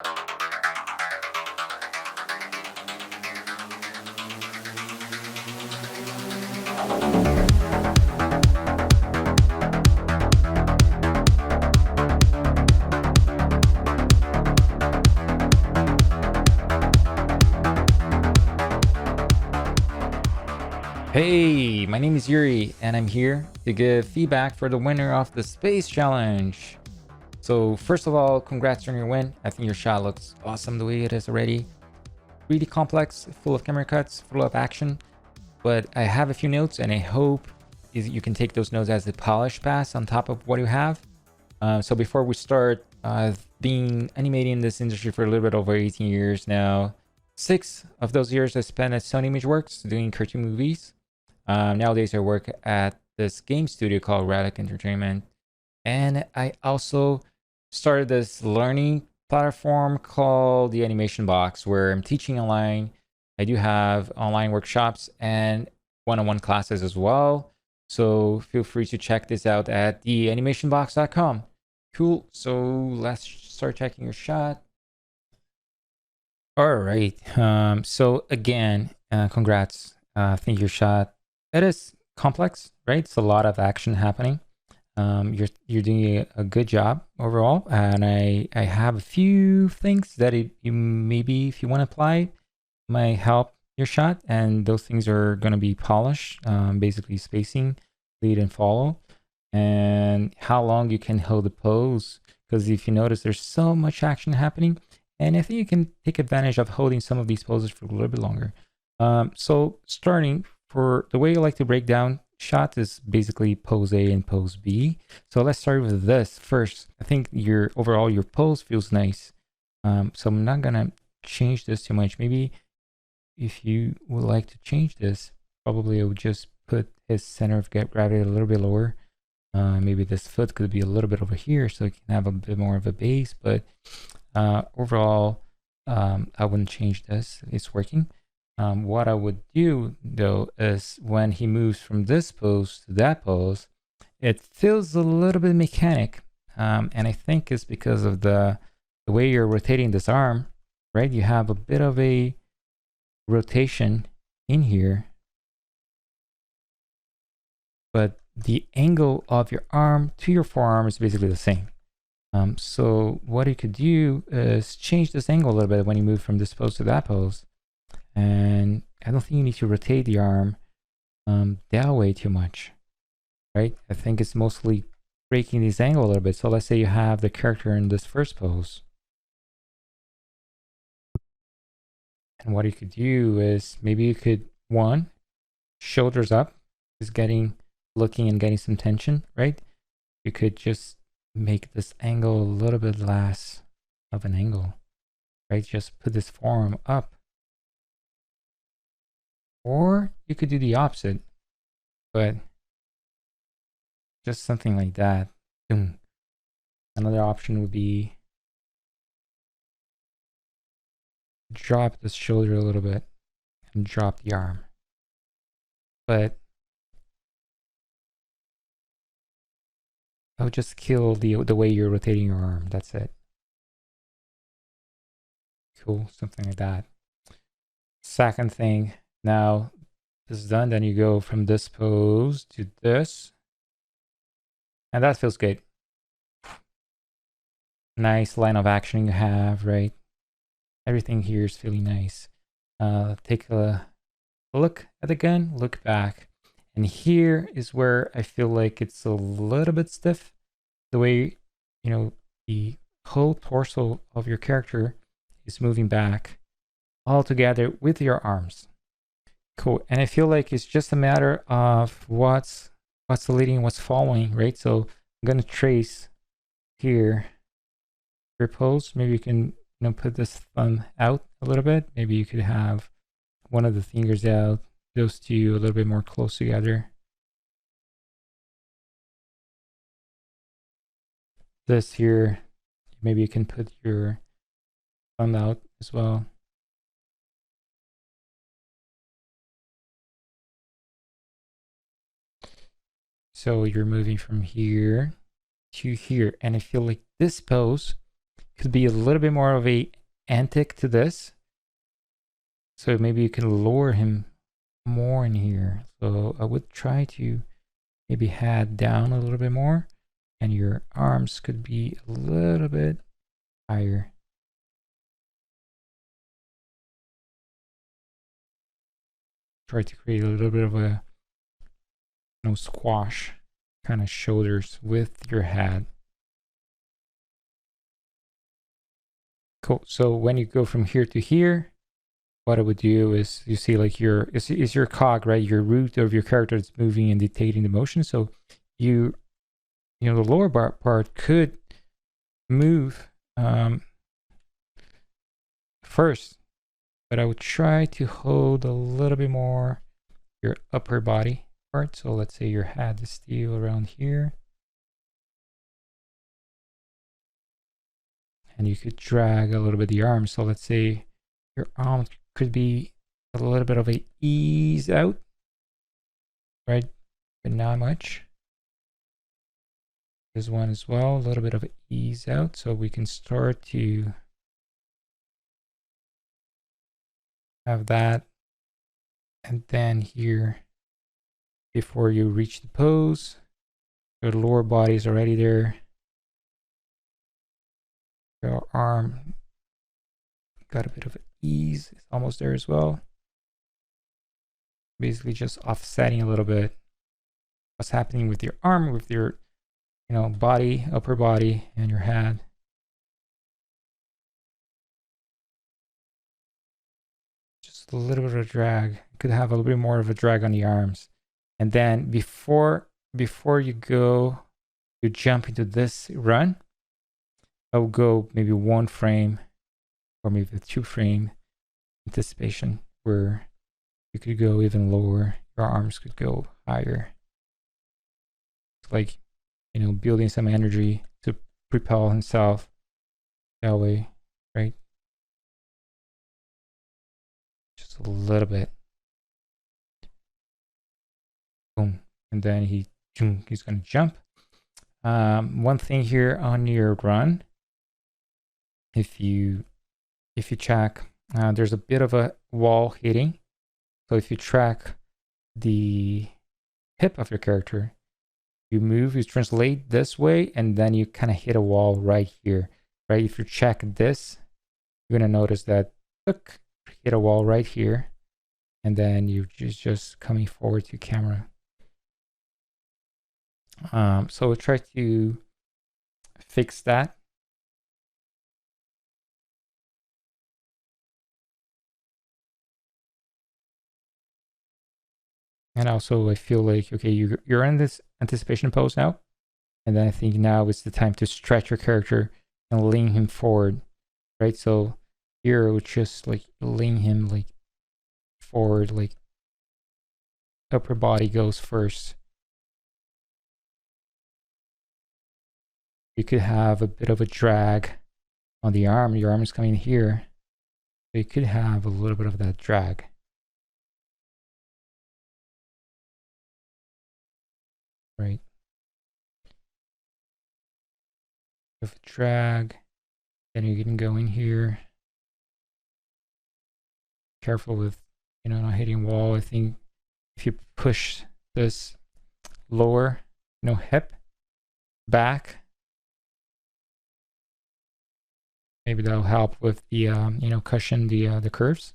Hey, my name is Yuri, and I'm here to give feedback for the winner of the Space Challenge. So first of all, congrats on your win. I think your shot looks awesome the way it is already. Really complex, full of camera cuts, full of action. But I have a few notes, and I hope you can take those notes as a polish pass on top of what you have. So before we start, I've been animating in this industry for a little bit over 18 years now. 6 of those years I spent at Sony Imageworks doing cartoon movies. Nowadays I work at this game studio called Relic Entertainment, and I also started this learning platform called the Animation Box, where I'm teaching online. I do have online workshops and one-on-one classes as well, so feel free to check this out at theanimationbox.com. Cool, so let's start checking your shot. All right, so again, congrats. I think your shot, it is complex, right? It's a lot of action happening. You're doing a good job overall, and I have a few things that you maybe, if you want to apply, might help your shot, and those things are going to be polish, basically spacing, lead and follow, and how long you can hold the pose. Because if you notice, there's so much action happening, and I think you can take advantage of holding some of these poses for a little bit longer. So starting, for the way you like to break down shots is basically pose A and pose B. So let's start with this first. I think your pose feels nice. So I'm not gonna change this too much. Maybe if you would like to change this, probably I would just put his center of gravity a little bit lower. Maybe this foot could be a little bit over here so it can have a bit more of a base, but overall, I wouldn't change this. It's working. What I would do though is when he moves from this pose to that pose, it feels a little bit mechanic, and I think it's because of the way you're rotating this arm, right? You have a bit of a rotation in here, but the angle of your arm to your forearm is basically the same. So what you could do is change this angle a little bit when you move from this pose to that pose. And I don't think you need to rotate the arm that way too much, right? I think it's mostly breaking this angle a little bit. So let's say you have the character in this first pose. And what you could do is maybe you could, one, shoulders up, is looking and getting some tension, right? You could just make this angle a little bit less of an angle, right? Just put this forearm up. Or you could do the opposite, but just something like that. Another option would be drop the shoulder a little bit and drop the arm. But I would just kill the way you're rotating your arm. That's it. Cool, something like that. Second thing, now this is done, then you go from this pose to this, and that feels good. Nice line of action you have, right? Everything here is feeling nice. Take a look at the gun, look back, and here is where I feel like it's a little bit stiff. The way, you know, the whole torso of your character is moving back all together with your arms. Cool. And I feel like it's just a matter of what's leading, what's following, right? So I'm gonna trace here your pose. Maybe you can, put this thumb out a little bit. Maybe you could have one of the fingers out, those two a little bit more close together. This here, maybe you can put your thumb out as well. So you're moving from here to here, and I feel like this pose could be a little bit more of a antic to this. So maybe you can lower him more in here. So I would try to maybe head down a little bit more, and your arms could be a little bit higher. Try to create a little bit of a squash kind of shoulders with your head. Cool. So when you go from here to here, what I would do is, you see like is your cog, right? Your root of your character is moving and dictating the motion. So the lower part could move first, but I would try to hold a little bit more your upper body part. So let's say your head is still around here, and you could drag a little bit the arm. So let's say your arm could be a little bit of a ease out, right? But not much. This one as well, a little bit of ease out. So we can start to have that. And then here, before you reach the pose, your lower body is already there. Your arm got a bit of ease, it's almost there as well. Basically just offsetting a little bit what's happening with your arm, with your body, upper body, and your head. Just a little bit of drag. Could have a little bit more of a drag on the arms. And then before you go, you jump into this run, I'll go maybe 1 frame or maybe 2 frame anticipation, where you could go even lower. Your arms could go higher. It's like, building some energy to propel himself that way, right? Just a little bit. Boom. And then he's going to jump. One thing here on your run, if you check, there's a bit of a wall hitting. So if you track the hip of your character, you move, you translate this way, and then you kind of hit a wall right here, right? If you check this, you're going to notice that, look, hit a wall right here, and then you just coming forward to camera. So we'll try to fix that. And also I feel like, okay, you're in this anticipation pose now. And then I think now is the time to stretch your character and lean him forward, right? So here we'll just like lean him like forward, like upper body goes first. You could have a bit of a drag on the arm. Your arm is coming here. So you could have a little bit of that drag. Right? With a drag, then you can go in here. Careful with, not hitting wall. I think if you push this lower, hip back, maybe that'll help with the, cushion the curves.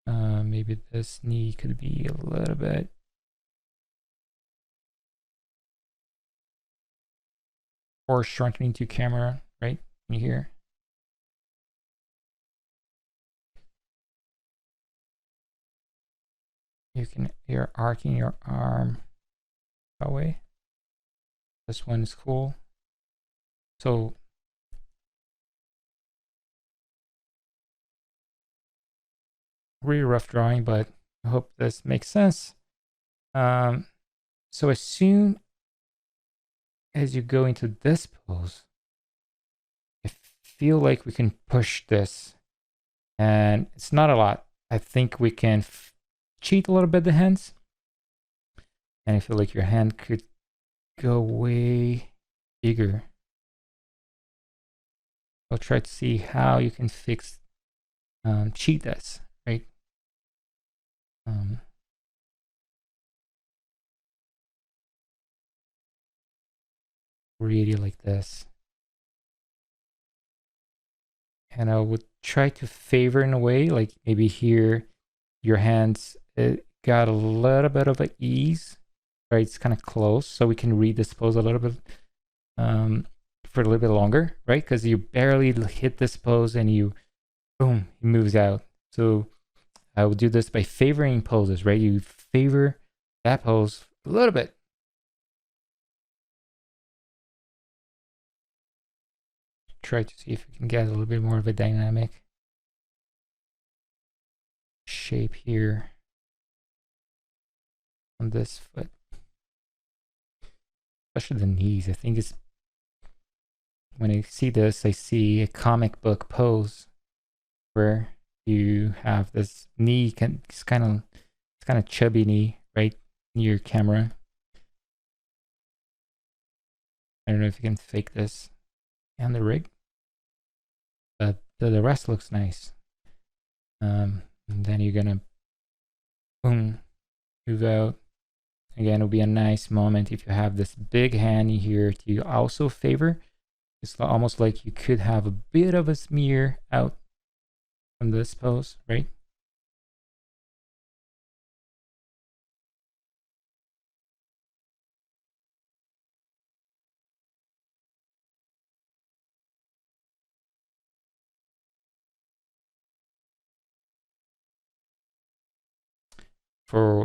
Maybe this knee could be a little bit. Or shrinking to camera, right in here. You're arcing your arm that way. This one is cool. So really rough drawing, but I hope this makes sense. So as soon as you go into this pose, I feel like we can push this, and it's not a lot. I think we can cheat a little bit the hands, and I feel like your hand could go way bigger. I'll try to see how you can fix cheat this, right? Really like this. And I would try to favor in a way, like maybe here, your hands, it got a little bit of an ease, right? It's kind of close, so we can read this pose a little bit for a little bit longer, right? Because you barely hit this pose and you, boom, he moves out. So I will do this by favoring poses, right? You favor that pose a little bit. Try to see if we can get a little bit more of a dynamic shape here on this foot. Especially the knees. I think it's, when I see this, I see a comic book pose where you have this knee, it's kind of chubby knee, right, near your camera. I don't know if you can fake this and the rig, but the rest looks nice. And then you're gonna boom, move out. Again, it'll be a nice moment if you have this big hand here to also favor. It's almost like you could have a bit of a smear out from this pose, right?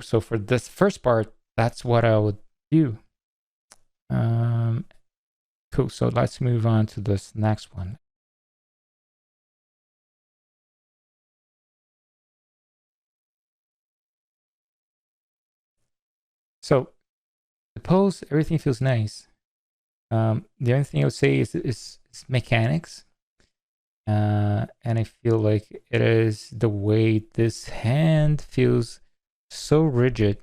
So for this first part, that's what I would do. Cool. So let's move on to this next one. So the pose, everything feels nice. The only thing I would say is mechanics. And I feel like it is the way this hand feels so rigid,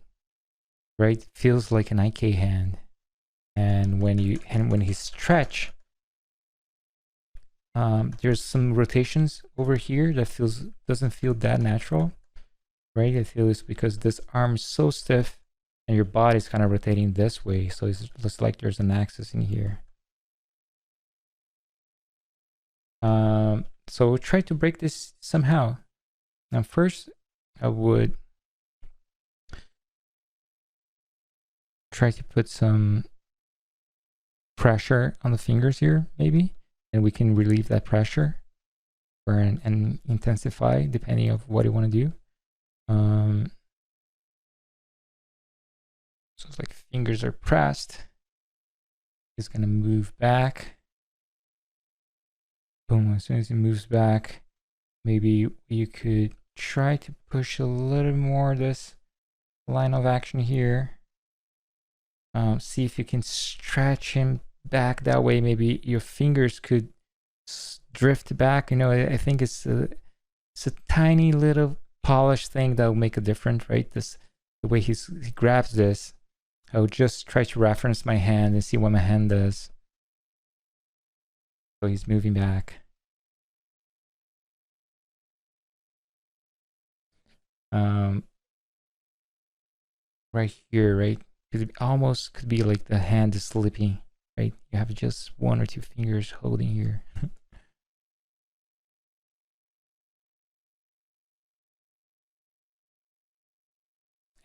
right? Feels like an IK hand. And when he stretch, there's some rotations over here that doesn't feel that natural, right? I feel it's because this arm is so stiff and your body's kind of rotating this way, so it looks like there's an axis in here. So we'll try to break this somehow. Now first, I would try to put some pressure on the fingers here, maybe, and we can relieve that pressure or and intensify depending of what you want to do. So it's like fingers are pressed. It's gonna move back. Boom, as soon as it moves back, maybe you could try to push a little more this line of action here. See if you can stretch him back that way. Maybe your fingers could drift back. You know, I think it's a tiny little polish thing that will make a difference, right? The way he grabs this. I would just try to reference my hand and see what my hand does. So he's moving back. Right here, right? Because it almost could be like the hand is slipping, right? You have just one or two fingers holding here.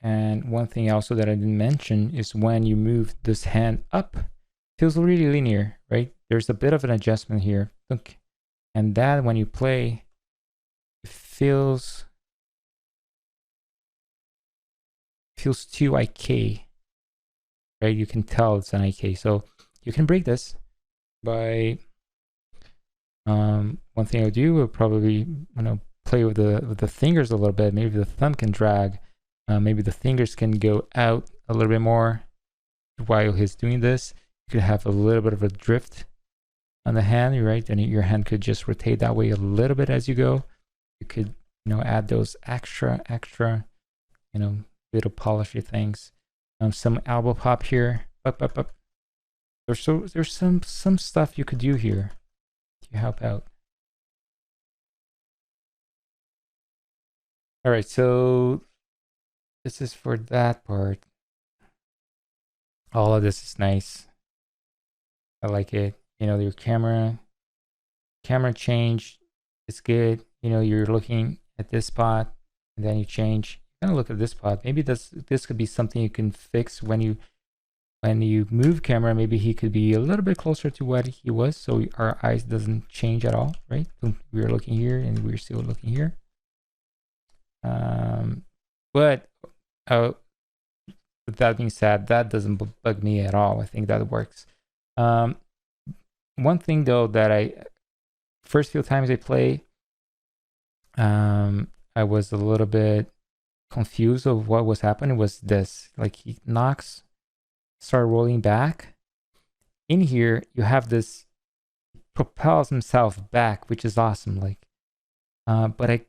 And one thing also that I didn't mention is when you move this hand up, it feels really linear, right? There's a bit of an adjustment here. Look. And that when you play, it feels too IK, right? You can tell it's an IK. So you can break this by one thing I would do would probably play with the fingers a little bit. Maybe the thumb can drag. Maybe the fingers can go out a little bit more while he's doing this. You could have a little bit of a drift on the hand, right? And your hand could just rotate that way a little bit as you go. You could, add those extra, little polishy things. Some elbow pop here, up. There's some stuff you could do here to help out. All right, so this is for that part. All of this is nice. I like it. You know, your camera change is good. You know, you're looking at this spot and then you change. Kind of look at this spot. Maybe this could be something you can fix when you move camera. Maybe he could be a little bit closer to what he was, so our eyes doesn't change at all, right? We're looking here and we're still looking here. But with that being said, that doesn't bug me at all. I think that works. One thing though that first few times I play, I was a little bit confused of what was happening. Was this, like, he knocks, start rolling back. In here, you have this, propels himself back, which is awesome. Like, but I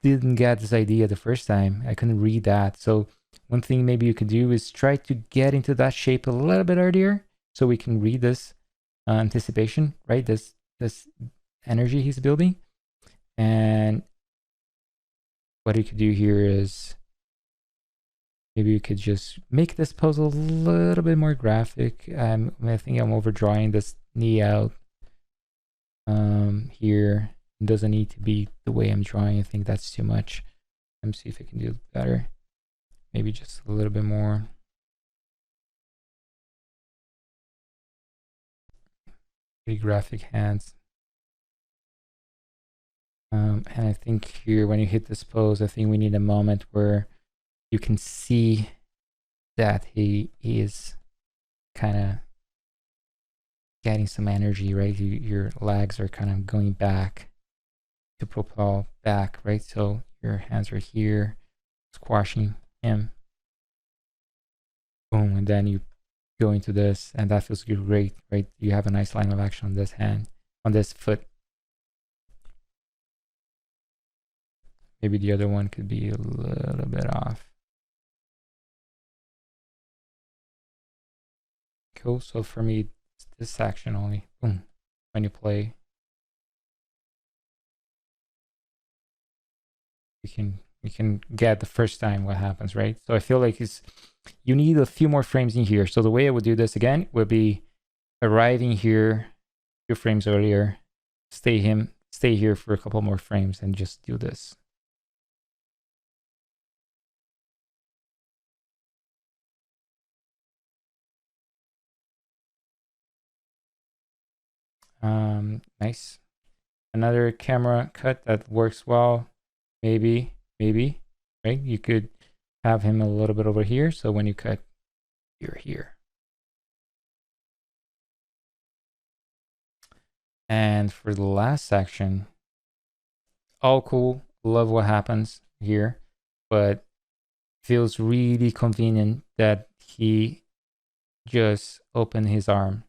didn't get this idea the first time. I couldn't read that. So one thing maybe you could do is try to get into that shape a little bit earlier, so we can read this anticipation, right? This energy he's building. And what you could do here is maybe you could just make this pose a little bit more graphic. I think I'm overdrawing this knee out here. It doesn't need to be the way I'm drawing. I think that's too much. Let me see if I can do it better. Maybe just a little bit more. Pretty graphic hands. And I think here, when you hit this pose, I think we need a moment where you can see that he is kind of getting some energy, right? Your legs are kind of going back to propel back, right? So your hands are here, squashing him. Boom, and then you go into this, and that feels great, right? You have a nice line of action on this hand, on this foot. Maybe the other one could be a little bit off. Cool. So for me, it's this section only. Boom. When you play, we can get the first time what happens, right? So I feel like you need a few more frames in here. So the way I would do this again would be arriving here a few frames earlier, stay here for a couple more frames, and just do this. Nice. Another camera cut that works well. Maybe, right? You could have him a little bit over here. So when you cut, you're here. And for the last section, all cool. Love what happens here, but feels really convenient that he just opened his arm.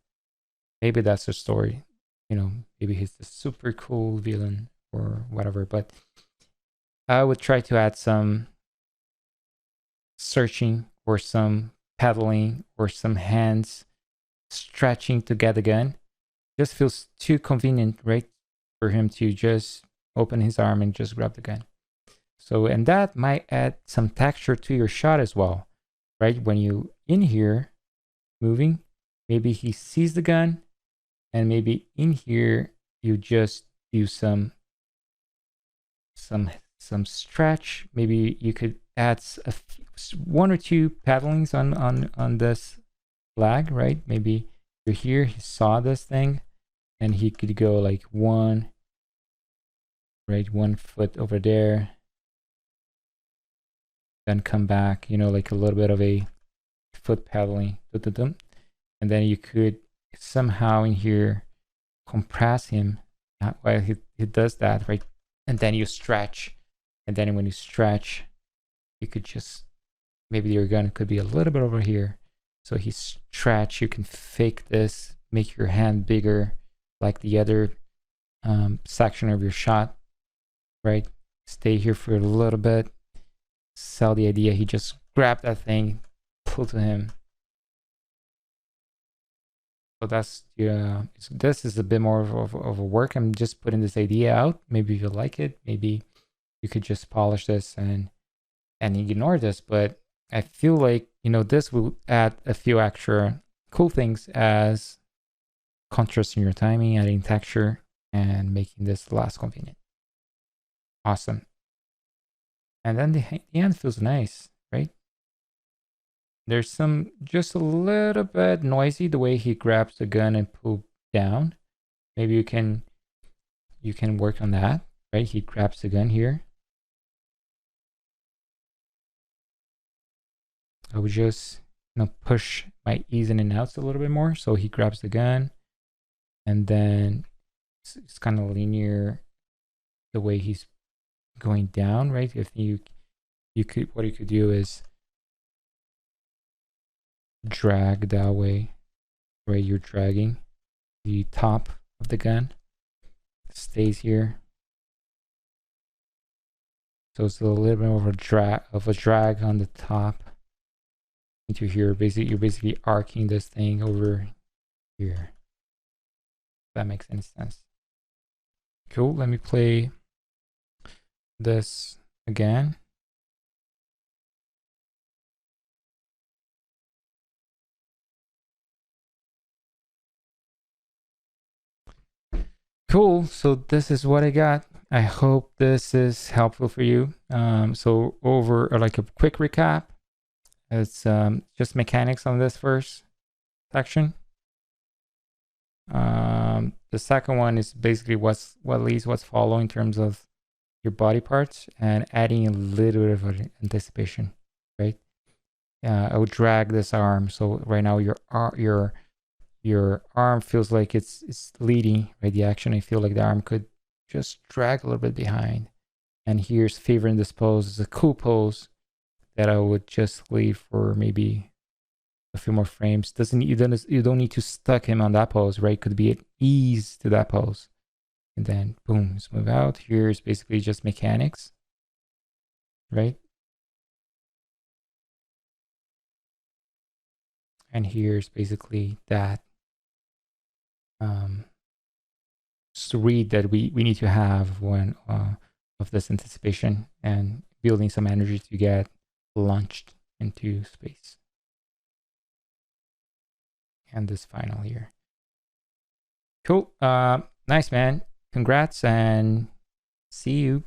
Maybe that's the story. You know, maybe he's the super cool villain or whatever, but I would try to add some searching or some pedaling or some hands stretching to get the gun. Just feels too convenient, right? For him to just open his arm and just grab the gun. So, and that might add some texture to your shot as well, right? When you in here moving, maybe he sees the gun, and maybe in here you just do some stretch. Maybe you could add one or two paddlings on this flag, right? Maybe you're here, he saw this thing, and he could go like one foot over there, then come back, you know, like a little bit of a foot paddling, and then you could somehow in here compress him while he does that, right? And then you stretch, and then when you stretch, you could just, maybe your gun could be a little bit over here, so he stretch. You can fake this, make your hand bigger like the other section of your shot, right? Stay here for a little bit, sell the idea he just grabbed that thing, pull to him, So that's, yeah, this is a bit more of a work. I'm just putting this idea out. Maybe you'll like it. Maybe you could just polish this and ignore this. But I feel like, this will add a few extra cool things as contrast in your timing, adding texture, and making this less convenient. Awesome. And then the end feels nice, right? There's some, just a little bit noisy the way he grabs the gun and pull down. Maybe you can work on that, right? He grabs the gun here. I would just push my ease in and outs a little bit more. So he grabs the gun, and then it's kind of linear the way he's going down, right? If you could, what you could do is drag that way, right? You're dragging the top of the gun, stays here. So it's a little bit of a drag on the top into here. Basically, you're basically arcing this thing over here. If that makes any sense. Cool. Let me play this again. Cool. So this is what I got. I hope this is helpful for you. So over like a quick recap, it's just mechanics on this first section. The second one is basically what leads, what's following in terms of your body parts, and adding a little bit of anticipation, right? I would drag this arm. So right now your arm feels like it's leading, right? The action, I feel like the arm could just drag a little bit behind. And here's favoring this pose. It's a cool pose that I would just leave for maybe a few more frames. You don't need to stuck him on that pose, right? Could be an ease to that pose. And then boom, smooth out. Here's basically just mechanics, right? And here's basically that read that we need to have when of this anticipation and building some energy to get launched into space. And this final here. Cool. Nice, man. Congrats, and see you.